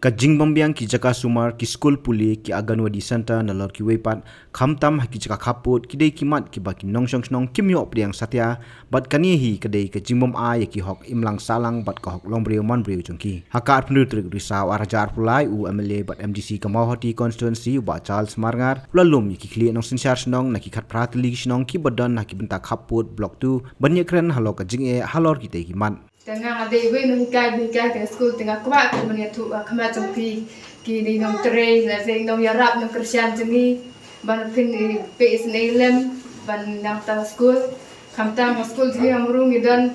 Ka jingbambiang ki jaka sumar ki school puli ki aganwadi center na lor ki wepat khamtam ha ki jaka khaput ki dei ki mat ki ba ki nongshong snong kimyo priang satya bat kani hi ka dei ka jingbom a ya ki hok imlang salang bat ka hok lombreu manbreu chungki haka apnu trik risaw arajar pulai u MLA bat MDC ka mawhati constituency ba Charles Marngar lalum ki khli nong sinchar snong na ki khat pratli snong ki badan na ki benta khaput block 2 banyekren halok ka jinge halor ki dei ki mat tengah ada ibu yang hikai ke sekolah tengah kuat kemudian tu kemat jumpi kini nong tray nasi nong yarap nong kerjaan jengi ban pin PS Nilem ban nang tang sekolah kamtang sekolah jengi amrung idan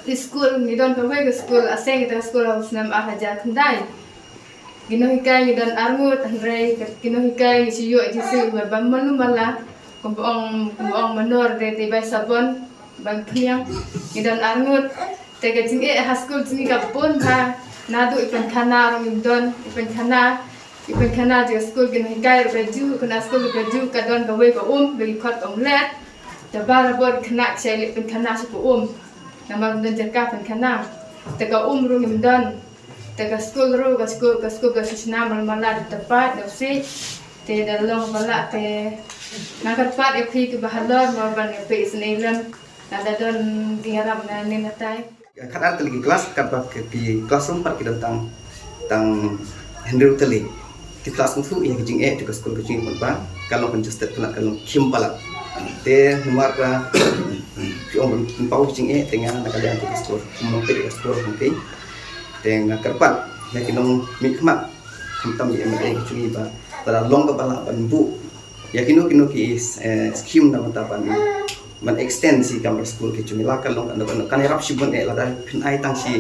sekolah idan kawai ke sekolah asing kita sekolah usnam ahaja kendai gino hikai idan arngut andrei gino hikai siyo jisi ban manu malah kumbang menor de tibai sabon ban piang idan arngut tega jingi haskul jingi kapun ha nadu ipan khana rong ipan khana je skul gin hikai reju kana skul reju kadon gawe ko bagi khot omlet da barabor khana chele ipan khana su ko nama dan jaka ipan khana tega rong imdon tega skul ro ga skul ga sisna malmala tepat dosi te dalong bala te nakat pat epi ke bahalor maban pe isnelem nada don diharap na ninatai kadang teli kelas kadang ke kelas 4 kita tang handle teli di kelas itu yang kecing juga sekolah kecing berapa kalau penjustet pula kalau kimpala te nomor ka om pau kecing tengah nak ada untuk sekolah mau pergi sekolah mungkin tengah kerpat nak kinong mikmat kamtam ya mereka kecing ba pada long kepala banbu ya kino ki skim nama tapan man extend si kamar school ke cumi lakal long kan erap si bon lada pin ai tang si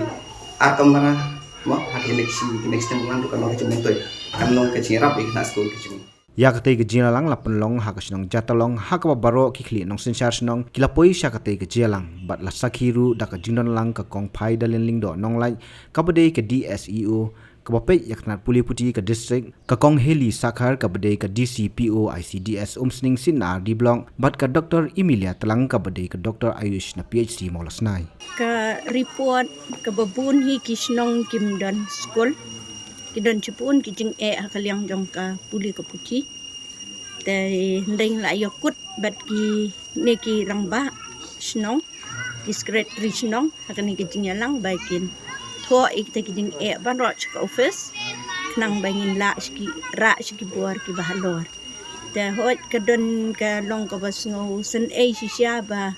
akam mana mo hakinek si next time lang kan long cumi toy kan long ke rap ikna school ke cumi ya kate ke jina lang lapan long ha kasnong jatalong ha ka baro ki khli nong sinchar snong kilapoi sha kate ke jialang bat la sakhiru da ka jingdon lang ka kong phai dalen ling do nong lai ka bade ke DSEO kabape yaknat puli puti ka district ka kong heli sakhar ka bade ka DCPO ICDS umsning sinar di blong bat ka Dr. Emilia telang ka bade ka Dr. Ayush na PhD molasnai ka report ka babun hi kisnong kimdan school kidon chipun kijing hakalyang jong ka puli ka puti te ndeng la yakut bat ki neki rangba snong secretary snong hakani kijing yalang baikin thua ikta kijing ban roch ka office knang bangin la shiki buar ki bahalor te hot kadon ka long ka basngo sen sisya ba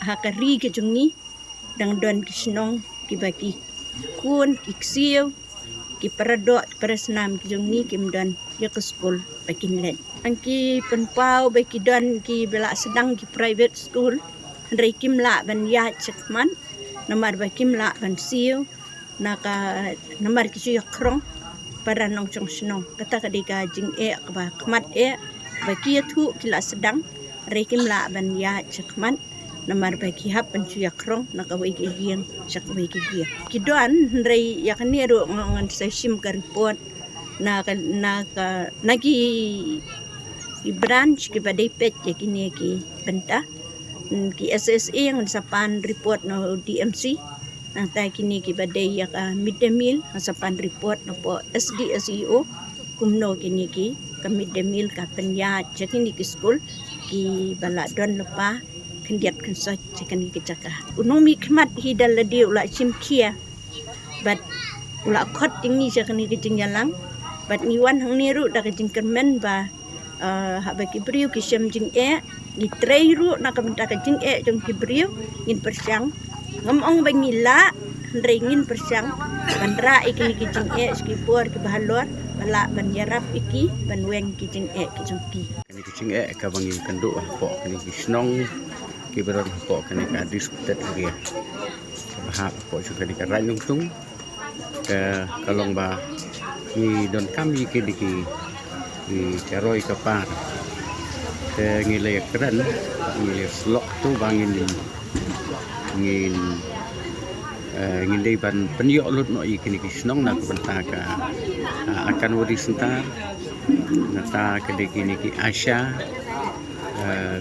hakari ki jungi dang don kisnong ki baki kun kiksiu ki paradot presnam ki jungi kimdan ya ke school bakin len angki penpau baki don ki bela sedang ki private school ndrei kim la ban ya chekman namar bakim la ban siu naka namar kisu yakrong para nong chong snong kata kadika jing ba kmat baki thu kila sedang rekim la ban ya chakman namar baki hap ban chu yakrong naka wei ge giang sak wei ge gia kidoan rei yakni ro ngan sa sim ka report naka nagi i branch ki badai pet yakini ki benta ki SSA yang sapan report no DMC nang tay kini ki badai yak midday meal sapan report no po SDSEO kumno kini ki ka midday meal ka penya jakini ki school ki baladon lepa kendiat kensot jakini ki jaka unomi khmat hidal ladi ula chimkia bat ula khot tingi jakini ki jingyalang bat niwan hang niru da ka jingkermen ba habaki briu ki sem jing ni treiru na kamenta ka jing jong ki briu ngin persyang ngomong bangila ndringin persyang bandra ikini ki jing ski por ki bahalor bala ban yarap iki ban weng ki jing ki jong ki kani ki jing ka bangi kanduk po kani ki snong ki beron po kani ka disputed dia bahap po juga di karai nungtung ke kalong ba ni don kami ki di karoi kapar ke ngilai keren ngilai slok tu bangin ngin dei ban penyok lut no ikini kisnong na kubentaka akan wadi sentar nata ke kini ki Asya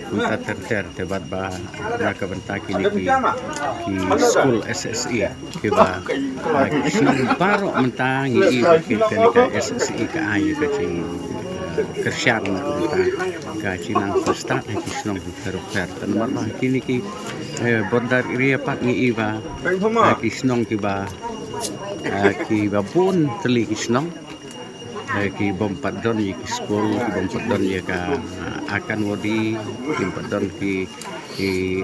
kunta terter tebat ba naka banta kini ki school SSE ki ba sinong baro mentang i ka SSE ka ai ka cing kersian kunta ka cinang start ki sinong ter tanmar ba kini ki bondar ria pat ngi ba ki sinong ki ba bon teli ki sinong ki bompat don ki school ki bompat don ya ka akan wadi ki bompat don ki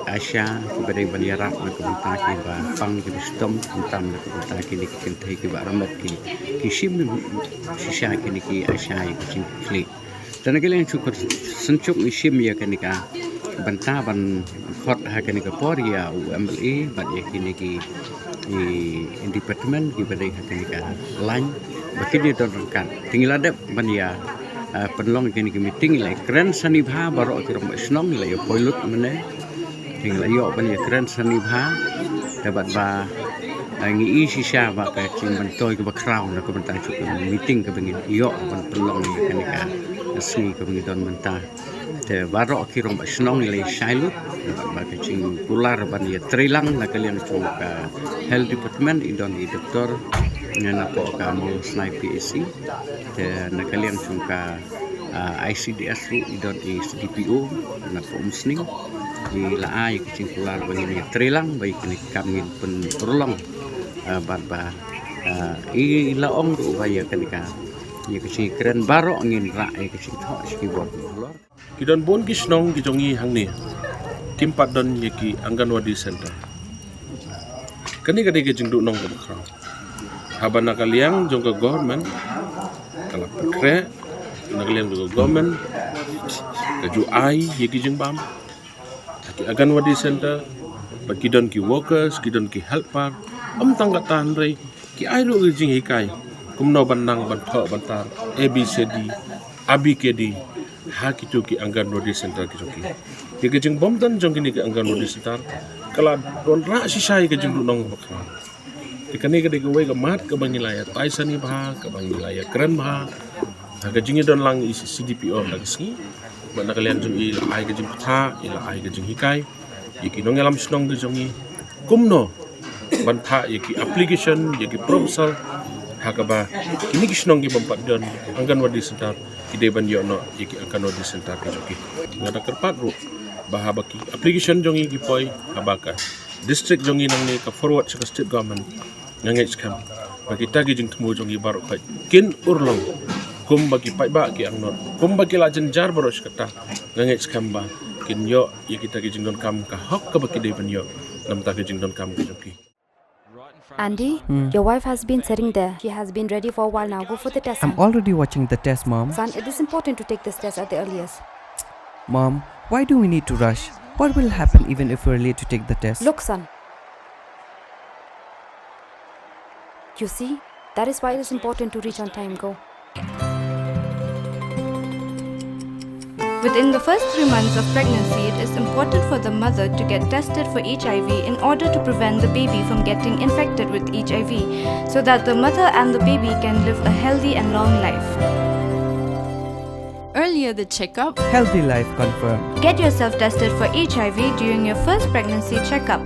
Asia ki badai banyarak na kubunta ki ba pang ki wisdom entam na kubunta ki ni kintai ki ba ramat ki sim sisya ki ni ki Asia ki simpli dan kalian cukup sencuk ni sim ya kan ka banta ban khot ha kan ka poria UMLE bat ya ki ni ki department ki badai ha kan ka lain bakini don kan tinggal ada mania penlong kini meeting lai keren sani bha baro kiram snong lai pilot mene tinggal yo bania keren sani bha dapat ba ngi sisya ba ka cing bantoy ke ba crown ko banta chu meeting ke bengin yo ban penlong ni kani ka asli ke bengin don banta te baro kiram snong lai silot ba ka cing pular bania trilang la kalian chu ka health department idon di doktor na po kamu snipe PSC dan kalian sungka ICDS ru idon di DPO na po musning di laai kucing pular bagi trilang baik ni kami pun perlong barba i laong ru baya kenika ya kucing keren baro ngin ra ai kucing thok skibor lor kidon bon kisnong gijongi hangni timpat don yeki Anganwadi Center kani kade ke jingdu nong ko kra haban nakaliang jongka government kala pekre nakaliang jongka government kaju ai yeki jingbam ki Anganwadi Center bagi don ki workers kidon ki helper tangga tan rei ki ai ru jing hikai kumno banang ban tho bantar ABCD ABKD ha ki ki Anganwadi Center ki joki ki jing bom dan jong ki Anganwadi Center kala don ra sisai ke jing nong bakra ikani ke dewe ke mat ke bangilaya taisani bha ke bangilaya keren bha ga jingi don lang isi CDPO lagi ski mana kalian jung i ai ke jing tha ila ai ke jing hikai yiki nong alam snong de jongi kumno ban tha yiki application yiki proposal ha ka ba kini ki snong ki bompat don Anganwadi Center ide ban yo no yiki Anganwadi Center ke joki ngada kerpat ru bah baki application jongi ki poi abaka district jongi nang ni ka forward sa state government ngangai skam bagi tagi jing temu jongi baru kai kin urlong kum bagi pai ba ki angnot kum bagi la jenjar baru skata ngangai skam ba kin yo ye kita ki jing don kam ka hok ka baki de ban yo nam ta ki jing don kam ki joki Andy, your wife has been sitting there. She has been ready for a while now. Go for the test. I'm already watching the test, Mom. Son, it is important to take this test at the earliest. Mom, why do we need to rush? What will happen even if we're late to take the test? Look, son. You see, that is why it is important to reach on time. Go. Within the first 3 months of pregnancy, it is important for the mother to get tested for HIV in order to prevent the baby from getting infected with HIV, so that the mother and the baby can live a healthy and long life. Earlier the checkup. Healthy life confirmed. Get yourself tested for HIV during your first pregnancy checkup.